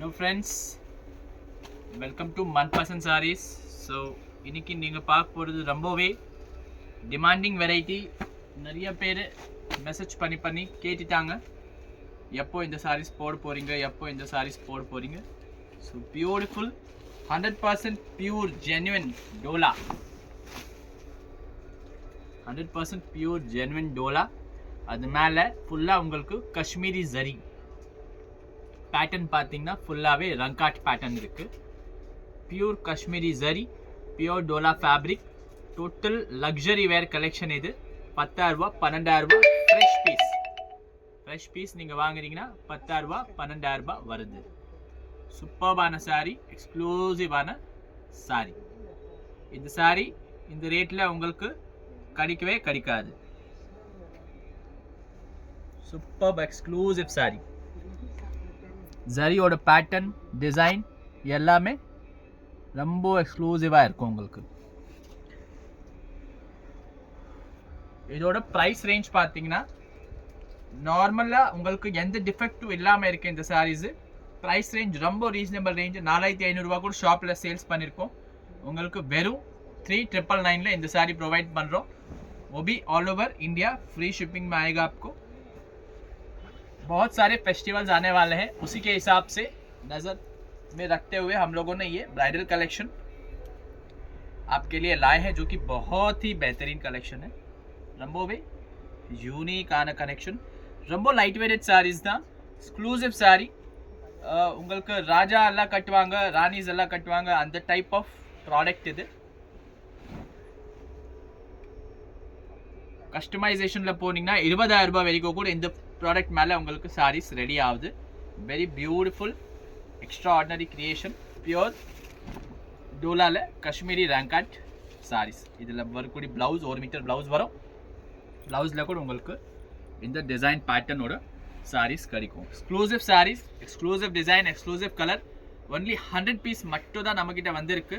Hello friends, welcome to Manpasan Sarees. So இன்னைக்கு நீங்கள் பார்க்க போகிறது ரொம்பவே டிமாண்டிங் வெரைட்டி. நிறைய பேர் மெசேஜ் பண்ணி கேட்டுட்டாங்க, எப்போ இந்த சாரீஸ் போட போகிறீங்க. So beautiful 100% pure genuine Dola, 100% pure genuine Dola. அது மேலே ஃபுல்லாக உங்களுக்கு காஷ்மீரி ஜரி பேட்டர்ன் பார்த்தீங்கன்னா ஃபுல்லாகவே ரங்காட் பேட்டர்ன் இருக்குது. Pure Kashmiri zari, pure Dola fabric, total luxury வேர் கலெக்ஷன். இது 10,000 ரூபா 12,000 ரூபா ஃப்ரெஷ் பீஸ் நீங்கள் வாங்குறீங்கன்னா 10,000 ரூபா 12,000 ரூபா வருது. சூப்பர்பான சாரீ, எக்ஸ்க்ளூசிவான சாரீ. இந்த சாரீ இந்த ரேட்டில் உங்களுக்கு கிடைக்கவே கிடைக்காது. Super exclusive sari. ஜரியோட பேட்டர்ன் டிசைன் எல்லாமே ரொம்ப எக்ஸ்க்ளூசிவாக இருக்கும் உங்களுக்கு. இதோட ப்ரைஸ் ரேஞ்ச் பார்த்தீங்கன்னா நார்மலாக உங்களுக்கு எந்த டிஃபெக்டும் இல்லாமல் இருக்குது இந்த சாரீஸு. ப்ரைஸ் ரேஞ்ச் ரொம்ப ரீசனபிள் ரேஞ்ச். 4,500 ரூபா கூட ஷாப்பில் சேல்ஸ் பண்ணியிருக்கோம். உங்களுக்கு வெறும் 3,999 இந்த சாரீ प्रोवाइड பண்ணுறோம். वो भी all over India free shipping में आएगा आपको. बहुत सारे फेस्टिवल्स आने वाले हैं, उसी के हिसाब से नज़र में रखते हुए हम लोगों ने ये ब्राइडल कलेक्शन आपके लिए लाए हैं, जो कि बहुत ही बेहतरीन कलेक्शन है. ரொம்பவே யூனிக்கான கலெக்ஷன். ரொம்ப லைட் வெயிட்டட் சாரீஸ் தான், எக்ஸ்க்ளூசிவ் சாரீ. உங்களுக்கு ராஜா எல்லாம் கட்டுவாங்க, ராணிஸ் எல்லாம் கட்டுவாங்க, அந்த டைப் ஆஃப் ப்ராடக்ட் இது. கஸ்டமைசேஷனில் போனீங்கன்னா 20,000 ரூபாய் வரைக்கும் கூட இந்த ப்ராடக்ட் மேலே உங்களுக்கு சாரீஸ் ரெடி ஆகுது. Very beautiful extra ordinary creation. Pure டோலாவில் காஷ்மீரி ரங்காட் சாரீஸ். இதில் வரக்கூடிய ப்ளவுஸ் 1 மீட்டர் ப்ளவுஸ் வரும். ப்ளவுஸில் கூட உங்களுக்கு இந்த டிசைன் பேட்டர்னோட சாரீஸ் கிடைக்கும். Exclusive saris, exclusive design, exclusive colour. Only 100 piece மட்டும் தான் நம்மக்கிட்ட வந்திருக்கு.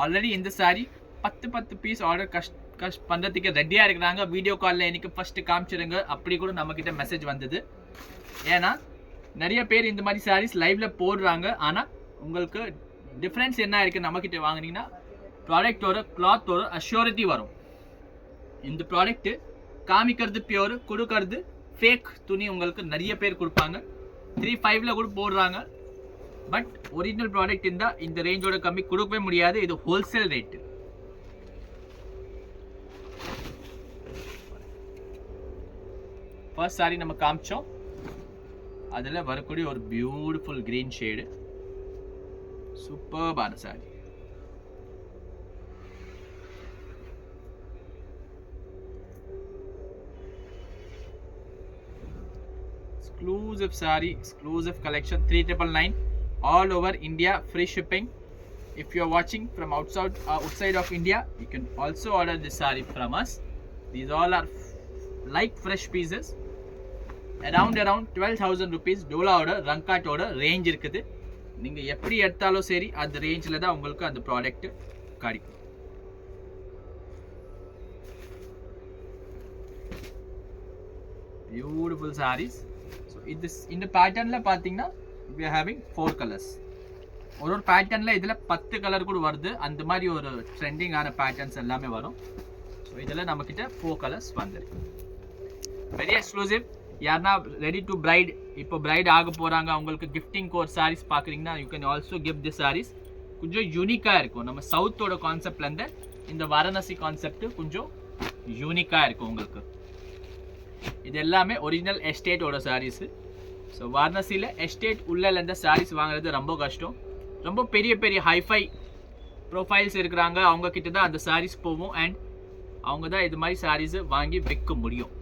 ஆல்ரெடி இந்த சாரீ 10 பீஸ் ஆர்டர் பண்ணுறதுக்கு ரெடியாக இருக்கிறாங்க. வீடியோ காலில் எனக்கு ஃபஸ்ட்டு காமிச்சிடுங்க அப்படி கூட நம்மக்கிட்ட மெசேஜ் வந்தது. ஏன்னா நிறைய பேர் இந்த மாதிரி சாரீஸ் லைவில் போடுறாங்க. ஆனால் உங்களுக்கு டிஃப்ரென்ஸ் என்ன இருக்குது, நம்மக்கிட்ட வாங்கினீங்கன்னா ப்ராடக்டோட கிளாத்தோட அஷ்யூரிட்டி வரும். இந்த ப்ராடக்ட்டு காமிக்கிறது பியூர், கொடுக்கறது ஃபேக் துணி உங்களுக்கு நிறைய பேர் கொடுப்பாங்க. 3,500 கூட போடுறாங்க. பட் ஒரிஜினல் ப்ராடக்ட் இருந்தால் இந்த ரேஞ்சோட கம்மி கொடுக்கவே முடியாது. இது ஹோல்சேல் ரேட்டு. ஃபர்ஸ்ட் சாரி நம்ம காமிச்சோம், அதில் வரக்கூடிய ஒரு பியூட்டிஃபுல் கிரீன் ஷேடு, சூப்பர்பான sari. Exclusive saree, exclusive collection, 3,999 all over India, free shipping. If you are watching from outside of India, you can also order this saree from us. These all are like fresh pieces. Around 12,000 rupees டோலாவோட ரங்காட்டோட range இருக்குது. நீங்கள் எப்படி எடுத்தாலும் சரி அந்த ரேஞ்சில் தான் உங்களுக்கு அந்த ப்ராடக்ட் கிடைக்கும். பியூட்டிஃபுல் சாரீஸ். ஸோ இந்த பேட்டர்னில் பார்த்தீங்கன்னா we are having 4 கலர்ஸ். ஒரு பேட்டர்னில் இதில் 10 கலர் கூட வருது. அந்த மாதிரி ஒரு ட்ரெண்டிங்கான பேட்டர்ன்ஸ் எல்லாமே வரும். ஸோ இதில் நம்மக்கிட்ட 4 கலர்ஸ் வந்துருக்கு. Very exclusive. யாருன்னா ரெடி டு பிரைட், இப்போ பிரைட் ஆக போகிறாங்க, அவங்களுக்கு கிஃப்டிங்க்கு ஒரு சாரீஸ் பார்க்குறீங்கன்னா யூ கேன் ஆல்சோ கிஃப்ட் தி சாரீஸ். கொஞ்சம் யூனிக்காக இருக்கும். நம்ம சவுத்தோட கான்செப்ட்லேருந்து இந்த வாரணாசி கான்செப்ட் கொஞ்சம் யூனிக்காக இருக்கும் உங்களுக்கு. இது எல்லாமே ஒரிஜினல் எஸ்டேட்டோட சாரீஸு. ஸோ வாரணாசியில் எஸ்டேட் உள்ளேருந்து சாரீஸ் வாங்குறது ரொம்ப கஷ்டம். ரொம்ப பெரிய பெரிய ஹைஃபை ப்ரொஃபைல்ஸ் இருக்கிறாங்க, அவங்கக்கிட்ட தான் அந்த சாரீஸ் போகும். அண்ட் அவங்க தான் இது மாதிரி சாரீஸை வாங்கி விற்க முடியும்.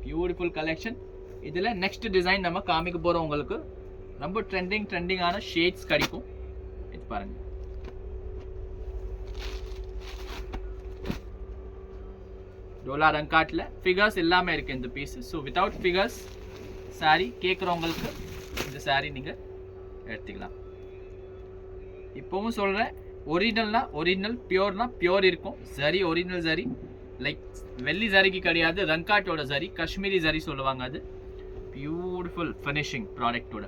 Beautiful collection. இதில் நெக்ஸ்ட் டிசைன் நம்ம காமிக்க போகிறோம். உங்களுக்கு ரொம்ப ட்ரெண்டிங்கான ஷேட்ஸ் கிடைக்கும். இது பாருங்க, டோலா ரங்காட்டில் ஃபிகர்ஸ் எல்லாமே இருக்குது இந்த piece. So without figures sari கேட்குறவங்களுக்கு இந்த சாரீ நீங்கள் எடுத்துக்கலாம். இப்போவும் சொல்கிறேன், ஒரிஜினல்னா ஒரிஜினல், பியூர்னா பியூர் இருக்கும். சரி ஒரிஜினல் சரி, லைக் வெள்ளி ஜரிக்கு கிடையாது, ரங்காட்டோட ஜரி, காஷ்மீரி ஜரி சொல்லுவாங்க. அது பியூட்டிஃபுல் ஃபினிஷிங் ப்ராடக்டோட.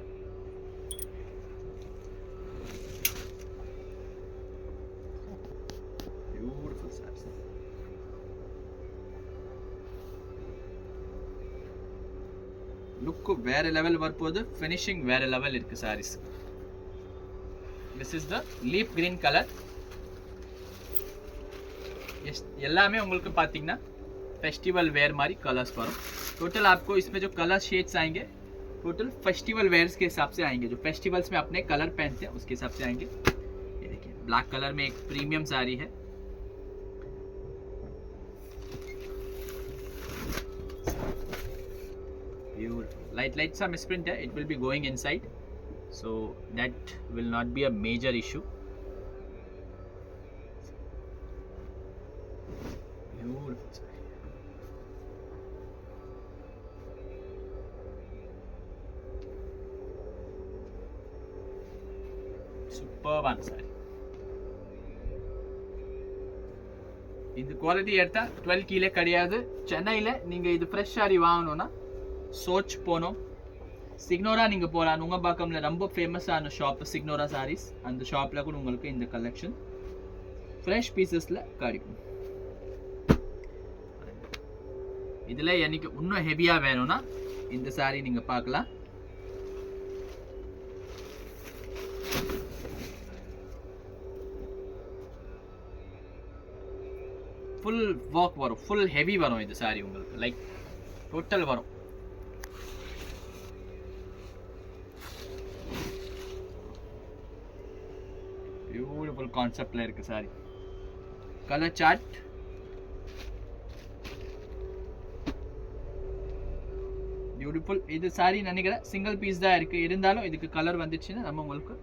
லுக் வேற லெவல் வரப்போகுது, ஃபினிஷிங் வேற லெவல் இருக்கு saris. This is the leaf green colour. எல்லாமே உங்களுக்கு பார்த்தீங்கன்னா फेस्टिवल वेयर मारी कलर्स पर टोटल आपको इसमें जो कलर शेड्स आएंगे टोटल फेस्टिवल वेयर्स के हिसाब से आएंगे, जो फेस्टिवल्स में अपने कलर पहनते हैं उसके हिसाब से आएंगे. ये देखिए ब्लैक कलर में एक प्रीमियम साड़ी है. लाइट सा मिसप्रिंट है, it will be going inside, so that will not be a major issue. Beautiful. சூப்பர்பான சாரி. இந்த குவாலிட்டி எடுத்தா 12 கீழே கிடையாது. சென்னையில் நீங்கள் இது ஃப்ரெஷ் சாரி வாங்கணும்னா சோச் போகணும், சிக்னோரா நீங்கள் போகலாம். நுங்கம்பாக்கம்ல ரொம்ப ஃபேமஸான ஷாப் சிக்னோரா சாரீஸ், அந்த ஷாப்பில் கூட உங்களுக்கு இந்த கலெக்ஷன் ஃப்ரெஷ் பீசஸில் கிடைக்கும். இதில் எனக்கு இன்னும் ஹெவியாக வேணும்னா இந்த சாரி நீங்கள் பார்க்கலாம். ஃபுல் ஒர்க் வரும், ஃபுல் ஹெவி வரும் இது சாரி உங்களுக்கு, லைக் டோட்டல் வரும். பியூட்டிஃபுல் கான்செப்ட்ல இருக்கு சாரி. Colour chart beautiful. இது சாரி நினைக்கிறேன் சிங்கிள் பீஸ் தான் இருக்கு, இருந்தாலும் இதுக்கு கலர் வந்துச்சுன்னா நம்ம உங்களுக்கு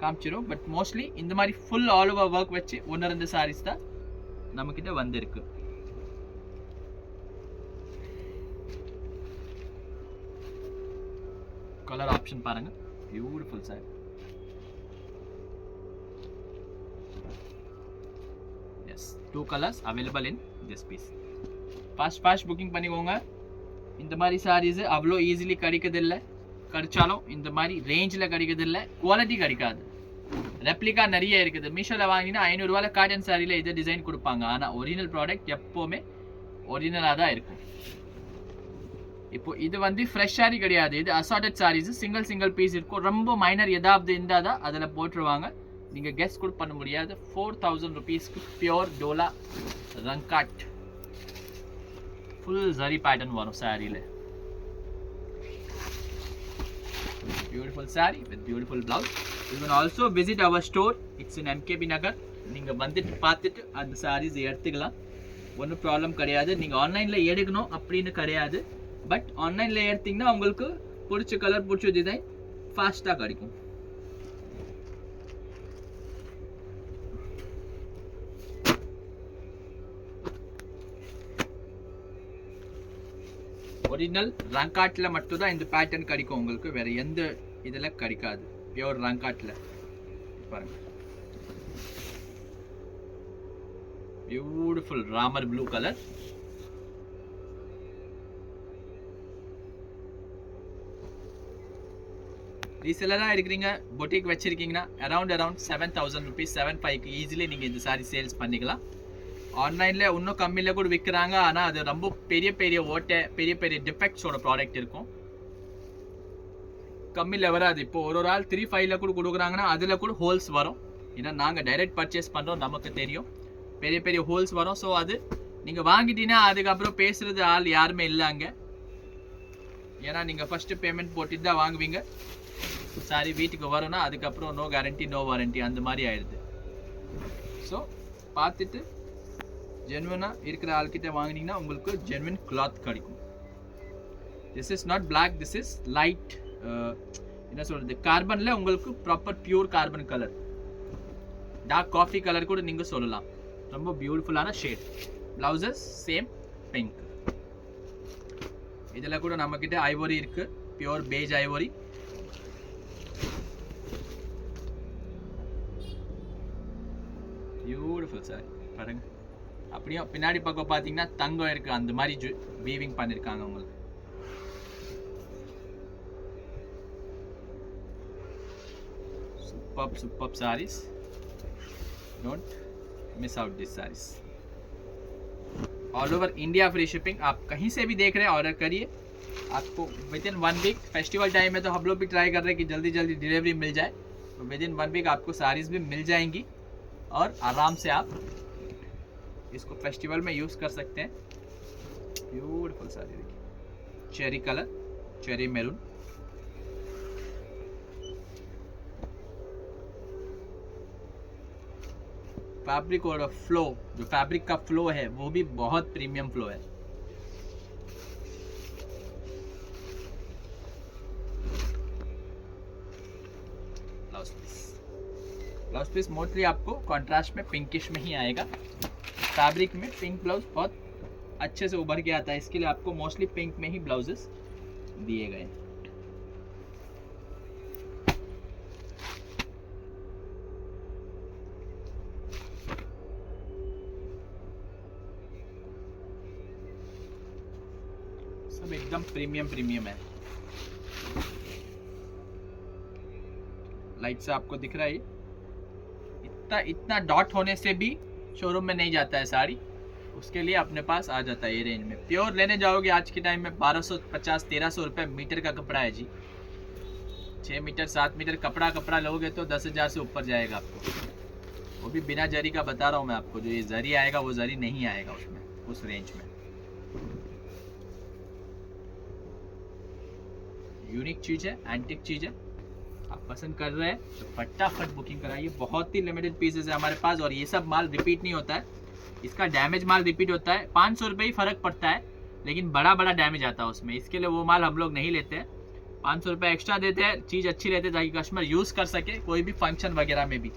காமிச்சிடும். பட் மோஸ்ட்லி இந்த மாதிரி ஃபுல் ஆல் ஓவர் ஒர்க் வச்சு 1-2 சாரீஸ் தான் நம்ம கிட்ட வந்திருக்கு. கலர் ஆப்ஷன் பாருங்க, beautiful sari. Yes, 2 colours available in this piece. Fast booking பண்ணிக்கோங்க. இந்த மாதிரி சாரீஸ் அவ்வளோ ஈஸிலி கிடைக்கிறதில்ல, கிடைச்சாலும் இந்த மாதிரி ரேஞ்சில் கிடைக்கிறதில்ல, குவாலிட்டி கிடைக்காது. ரெப்ளிகா நிறைய இருக்குது. மீஷோவில் வாங்கினா 500 ரூபாயில் காட்டன் சாரியில் இது டிசைன் கொடுப்பாங்க, ஆனால் ஒரிஜினல் ப்ராடக்ட் எப்போவுமே ஒரிஜினலாக தான் இருக்கும். இப்போ இது வந்து ஃப்ரெஷ் சாரி கிடையாது, இது அசார்டட் சாரீஸ், சிங்கிள் பீஸ் இருக்கும். ரொம்ப மைனர் ஏதாவது இருந்தால் தான் அதில் போட்டுருவாங்க, நீங்கள் கெஸ் கூட பண்ண முடியாது. 4000 ருபீஸ்க்கு pure Dola Rangkat full zari pattern வரும் சாரியில். Beautiful saree with beautiful blouse. You can also visit our store. It's in MKB Nagar. நீங்கள் வந்துட்டு பார்த்துட்டு அந்த சாரீஸ் எடுத்துக்கலாம், ஒன்றும் ப்ராப்ளம் கிடையாது. நீங்கள் ஆன்லைனில் எடுக்கணும் அப்படின்னு கிடையாது, பட் ஆன்லைனில் எடுத்தீங்கன்னா உங்களுக்கு பிடிச்ச கலர் பிடிச்ச டிசைன் ஃபாஸ்ட்டாக கிடைக்கும். ஒரிஜினல் ரங்காட்டில் மட்டும்தான் இந்த பேட்டர்ன் கிடைக்கும் உங்களுக்கு, வேற எந்த இதில் கிடைக்காது. பியூர் ரங்காட்டில் பாருங்க, பியூட்டிஃபுல் ராமர் ப்ளூ கலர். ரீசெல்லராக இருக்கிறீங்க, பொட்டிக் வச்சிருக்கீங்கன்னா அரௌண்ட் 7000 ருபீஸ் 75க்கு ஈஸிலி நீங்கள் இந்த சாரி சேல்ஸ் பண்ணிக்கலாம். ஆன்லைனில் இன்னும் கம்மியில் கூட விற்கிறாங்க, ஆனால் அது ரொம்ப பெரிய ஓட்டை பெரிய டிஃபெக்ட்ஸோட ப்ராடக்ட் இருக்கும், கம்மியில் வராது. இப்போ ஒரு ஆள் 3-5ல கூட கொடுக்குறாங்கன்னா அதில் கூட ஹோல்ஸ் வரும். ஏன்னா நாங்கள் டைரெக்ட் பர்ச்சேஸ் பண்ணுறோம், நமக்கு தெரியும் பெரிய ஹோல்ஸ் வரும். ஸோ அது நீங்கள் வாங்கிட்டீங்கன்னா அதுக்கப்புறம் பேசுகிறது ஆள் யாருமே இல்லைங்க. ஏன்னா நீங்கள் ஃபஸ்ட்டு பேமெண்ட் போட்டுட்டு தான் வாங்குவீங்க, சாரி வீட்டுக்கு வரும்னா அதுக்கப்புறம் நோ கேரண்டி நோ வாரண்டி அந்த மாதிரி ஆயிடுது. ஸோ பார்த்துட்டு ஜென்வனாக இருக்கிற ஆள்கிட்ட வாங்கினீங்கன்னா உங்களுக்கு ஜென்வன் கிளாத் கிடைக்கும். This is not black, this is light, என்ன சொல்கிறது, கார்பனில் உங்களுக்கு proper pure carbon colour, dark coffee colour கூட நீங்கள் சொல்லலாம். ரொம்ப பியூட்டிஃபுல்லான ஷேட். Blouses same pink. இதில் கூட நம்மக்கிட்ட ஐவோரி இருக்குது, pure page ivory. Beautiful sorry பாருங்க. அப்படியே பின்னாடி பக்கம் பார்த்தீங்கன்னா தங்கம் இருக்குது, அந்த மாதிரி வீவிங் பண்ணியிருக்காங்க உங்களுக்கு. Superb sarees, don't miss out these sarees. All over India free shipping, आप कहीं से भी देख रहे हैं ऑर्डर करिए, आपको within 1 week, festival time में तो हम लोग भी ट्राई कर रहे हैं कि जल्दी जल्दी डिलीवरी मिल जाए, तो विद इन 1 वीक आपको साड़ीज़ भी मिल जाएंगी और आराम से आप इसको फेस्टिवल में यूज़ कर सकते हैं। ब्यूटीफुल साड़ी देखिए, cherry colour, cherry maroon, fabric और फ्लो, जो फैब्रिक का फ्लो है वो भी बहुत प्रीमियम फ्लो है। ब्लाउज पीस मोस्टली आपको कॉन्ट्रास्ट में पिंकिश में ही आएगा। फैब्रिक में पिंक ब्लाउज बहुत अच्छे से उभर के आता है, इसके लिए आपको मोस्टली पिंक में ही ब्लाउजेस दिए गए हैं। सब एकदम प्रीमियम है। लाइट से आपको दिख रहा है, इतना डॉट होने से भी शोरूम में नहीं जाता है साड़ी, उसके लिए अपने पास आ जाता है ये रेंज में। प्योर लेने जाओगे आज के टाइम में 1250-1300 रुपये मीटर का कपड़ा है जी। 6 मीटर 7 मीटर कपड़ा लोगे तो 10,000 से ऊपर जाएगा आपको, वो भी बिना जरी का बता रहा हूँ मैं आपको। जो ये जरी आएगा वो जरी नहीं आएगा उसमें, उस रेंज में। यूनिक चीज़ है, एंटिक चीज़ है, आप पसंद कर रहे हैं तो फटाफट बुकिंग कराइए। बहुत ही लिमिटेड पीसेस है हमारे पास, और ये सब माल रिपीट नहीं होता है, इसका डैमेज माल रिपीट होता है। 500 रुपये ही फ़र्क पड़ता है, लेकिन बड़ा डैमेज आता है उसमें, इसके लिए वो माल हम लोग नहीं लेते हैं। 500 रुपये एक्स्ट्रा देते हैं, चीज़ अच्छी रहती है ताकि कस्टमर यूज़ कर सके कोई भी फंक्शन वगैरह में भी।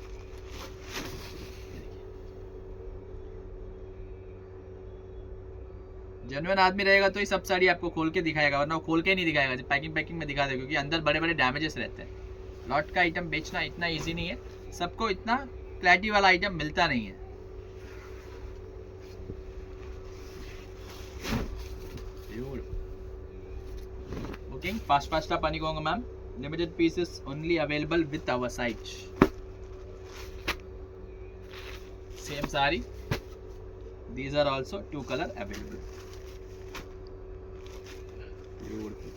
जेन्युइन आदमी रहेगा तो ये सब साड़ी आपको खोल के दिखाएगा, वरना वो खोल के नहीं दिखाएगा, पैकिंग में दिखा देगा, क्योंकि अंदर बड़े डैमेजेस रहते हैं। लॉट का आइटम बेचना इतना इजी नहीं है, सबको इतना क्लैरिटी वाला आइटम मिलता नहीं है। बुकिंग फास्ट आप आने कहूँगा ma'am, limited pieces only available with our site. Same sari, these are also 2 color available. Beautiful.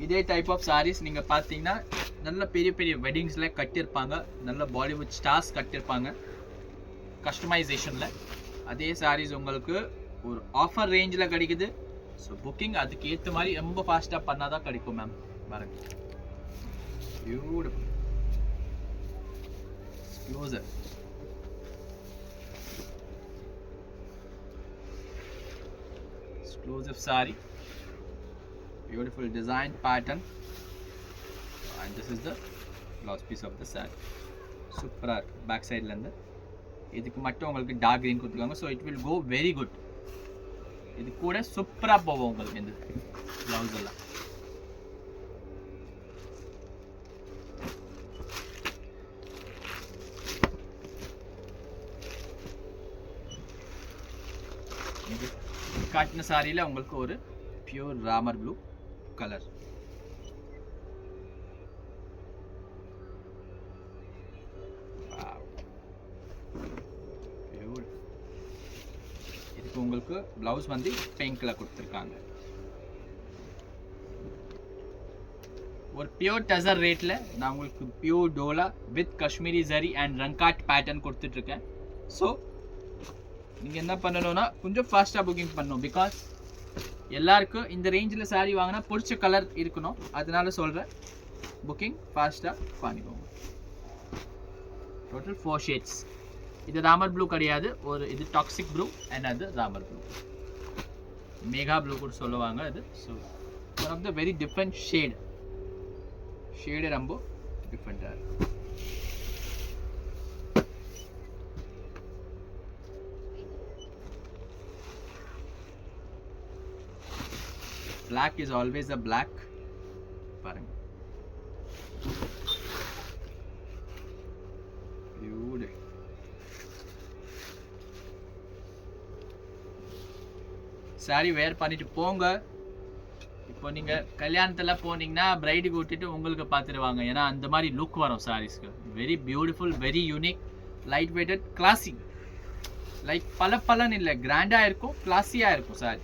இதே டைப் ஆஃப் சாரீஸ் நீங்க பாத்தீங்கன்னா நல்ல பெரிய வெட்டிங்ஸ்ல கட்டியிருப்பாங்க, நல்ல பாலிவுட் ஸ்டார்ஸ் கட்டியிருப்பாங்க கஸ்டமைசேஷன்ல. அதே சாரீஸ் உங்களுக்கு ஒரு ஆஃபர் ரேஞ்சில் கிடைக்குது. ஸோ புக்கிங் அதுக்கு ஏற்ற மாதிரி ரொம்ப ஃபாஸ்ட்டாக பண்ணால் தான் கிடைக்கும் மேம். பாருங்க, beautiful exclusive. Exclusive saree, beautiful design pattern, and this is the blouse piece of the saree. Super back side la இதுக்கு மட்டும் உங்களுக்கு டார்க் கிரீன் கொடுத்துருக்காங்க. So it will go very good. இது கூட சூப்பராக போகும் உங்களுக்கு இந்த பிளவுஸ் எல்லாம். காட்டின சாரியில் உங்களுக்கு ஒரு பியூர் ராமர் ப்ளூ கலர். இதுக்கு உங்களுக்கு பிளவுஸ் வந்து பிங்க்ல கொடுத்துருக்காங்க. ஒரு பியூர் டசர் ரேட்டில் நான் உங்களுக்கு pure Dola with Kashmiri zari and Rangkat pattern கொடுத்துட்ருக்கேன். ஸோ நீங்கள் என்ன பண்ணணும்னா கொஞ்சம் ஃபாஸ்ட்டாக புக்கிங் பண்ணணும். பிகாஸ் எல்லாருக்கும் இந்த ரேஞ்சில் சாரீ வாங்கினா பிடிச்ச கலர் இருக்கணும். அதனால சொல்கிறேன், புக்கிங் ஃபாஸ்ட்டாக பண்ணிக்கோங்க. Total 4 shades. இது ராமர் ப்ளூ கிடையாது, ஒரு இது டாக்ஸிக் ப்ளூ அண்ட் அது ராமர் ப்ளூ, மேகா ப்ளூ கூட சொல்லுவாங்க அது. So one of the very different shade ரொம்ப டிஃப்ரெண்ட்டாக இருக்குது. Black is always a black. பாருங்க, beautiful. சாரி வேர் பண்ணிட்டு போங்க. இப்போ நீங்க கல்யாணத்துல போனீங்கன்னா பிரைடு கூட்டிட்டு உங்களுக்கு பார்த்துருவாங்க. ஏன்னா அந்த மாதிரி லுக் வரும் சாரீஸ்க்கு. Very beautiful, very unique, light weighted, classy. Like பலன்னு இல்லை, கிராண்டா இருக்கும், கிளாஸியா இருக்கும் சாரி.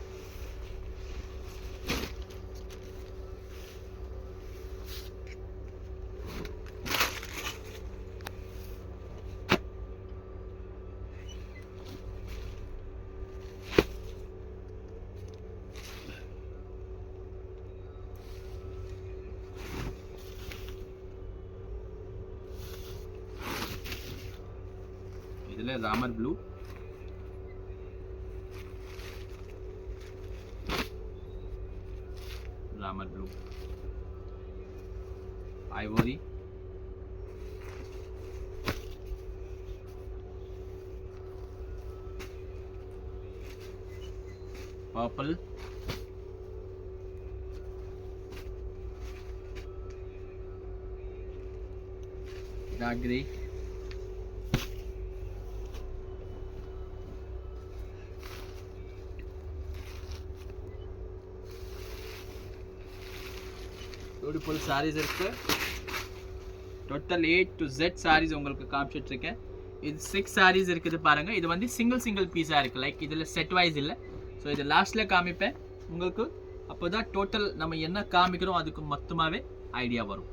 இதுல Ramar blue, Ramar blue, ivory, purple, dark grey, beautiful saris இருக்கு. டோட்டல் A to Z சாரீஸ் உங்களுக்கு காமிச்சிட்டு இருக்கேன். இது 6 சாரீஸ் இருக்குது பாருங்க. இது வந்து சிங்கிள் பீஸா இருக்கு. லைக் இதுல செட் வைஸ் இல்லை. ஸோ இது லாஸ்ட்ல காமிப்பேன் உங்களுக்கு. அப்போதான் டோட்டல் நம்ம என்ன காமிக்கிறோம் அதுக்கு மொத்தமாவே ஐடியா வரும்.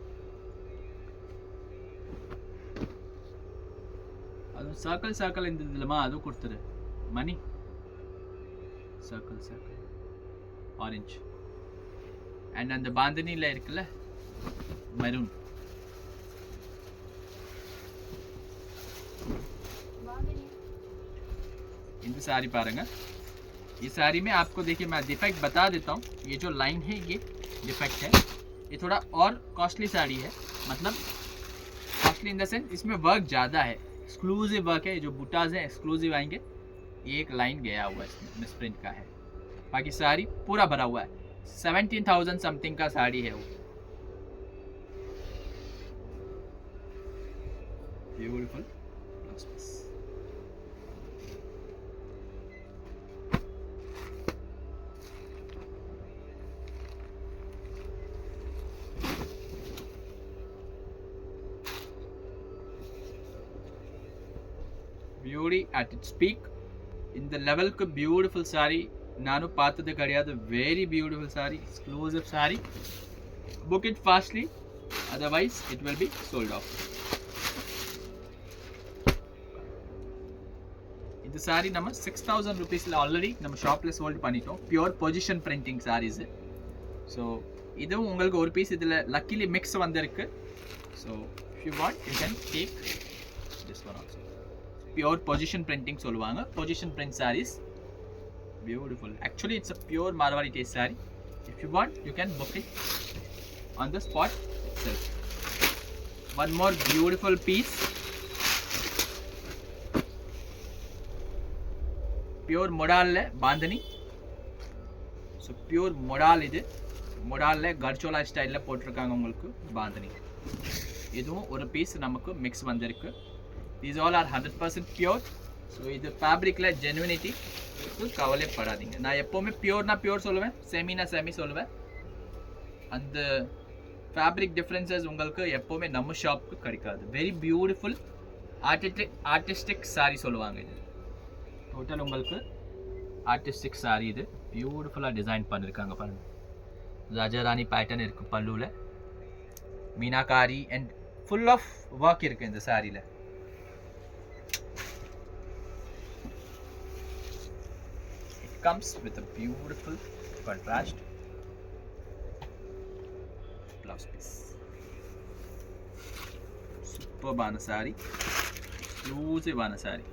அது சர்க்கிள் இந்த இதுலமா அதுவும் கொடுத்துரு மணி. Circle orange. அண்ட் அந்த பாந்தனியில் இருக்குல்ல மெரூன். इन सारी पारेंगे. ये सारी में आपको देखिए मैं डिफेक्ट बता देता हूँ. ये जो लाइन है ये डिफेक्ट है. ये थोड़ा और कॉस्टली साड़ी है. मतलब कॉस्टली इन द सेंस इसमें वर्क ज़्यादा है. एक्सक्लूसिव वर्क है. जो बूटाज हैं एक्सक्लूसिव आएंगे. ये एक लाइन गया हुआ है इसमें मिसप्रिंट का है. बाकी साड़ी पूरा भरा हुआ है. 17,000 समथिंग का साड़ी है वो. Beautiful. Beauty at its peak. இந்த லெவலுக்கு பியூட்டிஃபுல் சாரி நானும் பார்த்தது கிடையாது. Very beautiful sari, exclusive sari. Book it fastly, otherwise it will be sold off. இந்த சாரி நம்ம 6,000 ருபீஸில் ஆல்ரெடி நம்ம ஷாப்பில் சோல்ட் பண்ணிட்டோம். Pure position printing saris. So இதுவும் உங்களுக்கு ஒரு பீஸ் இதில் லக்கிலி மிக்ஸ் வந்திருக்கு. So if you want you can take this one also. Pure position printing சொல்லுவாங்க. Position print saris. Beautiful. Actually, it's a pure Marwari taste saree. If you want, you can book it on the spot itself. One more beautiful piece. Pure modal le bandhani. So pure modal idu. Modal le garchola style la potrukanga ungalku bandhani. Idhu oru piece namakku mix vandirukku. These all are 100% pure. So இது ஃபேப்ரிக்கில் genuinity கவலை படாதீங்க. நான் எப்போவுமே பியூர்னா pure சொல்லுவேன், seminar semi சொல்லுவேன். அந்த fabric differences உங்களுக்கு எப்போவுமே நம்ம ஷாப்புக்கு கிடைக்காது. வெரி பியூட்டிஃபுல் ஆர்டிஸ்டிக் சாரி சொல்லுவாங்க. இது டோட்டல் உங்களுக்கு ஆர்டிஸ்டிக் சாரி. இது பியூட்டிஃபுல்லாக டிசைன் பண்ணியிருக்காங்க பாருங்க. ராஜாராணி பேட்டர்ன் இருக்குது பல்லுவில். Meenakari and full of work இருக்குது இந்த சாரியில். Comes with a beautiful contrast blouse piece. Superb on a saree, exclusive on a saree.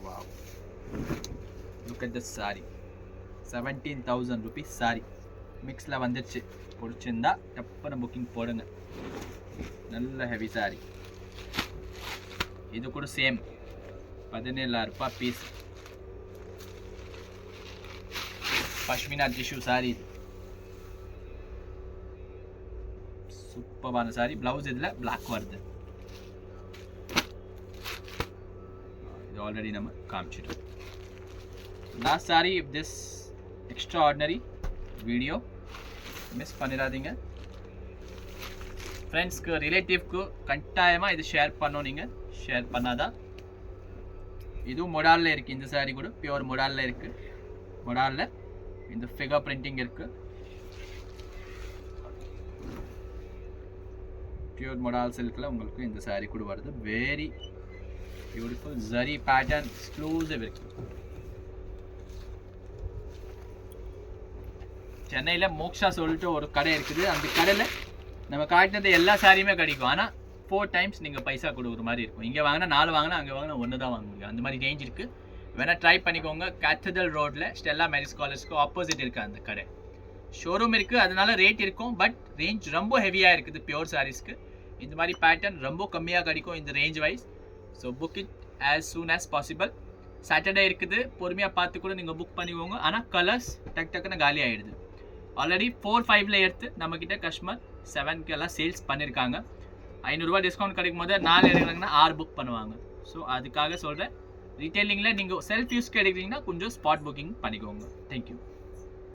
Wow, look at this saree. 17,000 rupees saree. மிக்ஸில் வந்துடுச்சு. பிடிச்சிருந்தா டப்புன்னு புக்கிங் போடுங்க. நல்ல ஹெவி சாரி. இது கூட சேம் 17,000 ரூபாய் பீஸ். Pashmina tissue sorry. இது சூப்பரான சாரி. ப்ளவுஸ் இதில் பிளாக் வருது. இது ஆல்ரெடி நம்ம காமிச்சிட்டோம். Last sari this extra ordinary video miss பண்ணிடாதீங்க. ஃப்ரெண்ட்ஸ்க்கு ரிலேட்டிவ்க்கு கட்டாயமாக இது ஷேர் பண்ணோம். நீங்கள் ஷேர் பண்ணாதான். இதுவும் மொடாலில் இருக்குது. இந்த சாரி கூட பியூர் மொடாலில் இருக்குது. மொடாலில் இந்த ஃபிகர் பிரிண்டிங் இருக்குது. பியூர் மொடால் சில்கில் உங்களுக்கு இந்த சாரி கூட வருது. Very beautiful zari pattern exclusive இருக்குது. சென்னையில் மோக்ஷா சொல்லிட்டு ஒரு கடை இருக்குது. அந்த கடையில் நம்ம காட்டினது எல்லா சாரியுமே கிடைக்கும். ஆனால் 4 times நீங்கள் பைசா கொடுக்குற மாதிரி இருக்கும். இங்கே வாங்கினா 4 வாங்கினா அங்கே வாங்கினா 1 தான் வாங்க முடியும். அந்த மாதிரி ரேஞ்ச் இருக்குது. வேணால் ட்ரை பண்ணிக்கோங்க. கேத்தட்ரல் ரோட்டில் ஸ்டெல்லா மேரிஸ் காலேஜ்க்கு ஆப்போசிட் இருக்குது அந்த கடை. ஷோரூம் இருக்குது, அதனால ரேட் இருக்கும். பட் ரேஞ்ச் ரொம்ப ஹெவியாக இருக்குது. பியூர் சாரீஸ்க்கு இந்த மாதிரி பேட்டர்ன் ரொம்ப கம்மியாக கிடைக்கும் இந்த range wise. So book it as soon as possible. Saturday இருக்குது, பொறுமையாக பார்த்து கூட நீங்கள் புக் பண்ணிக்கோங்க. ஆனால் கலர்ஸ் டக்குன்னு காலி ஆகிடுது. ஆல்ரெடி 4-5ல் எடுத்து நம்மக்கிட்ட கஸ்டமர் 7க்கு எல்லாம் சேல்ஸ் பண்ணியிருக்காங்க. 500 ரூபா டிஸ்கவுண்ட் கிடைக்கும் போது 4 எடுக்கிறாங்கன்னா 6 புக் பண்ணுவாங்க. ஸோ அதுக்காக சொல்கிறேன். ரீட்டெயிலிங்கில் நீங்கள் செல்ஃப் யூஸ்க்கு எடுக்கிறீங்கன்னா கொஞ்சம் ஸ்பாட் புக்கிங் பண்ணிக்கோங்க. தேங்க்யூ.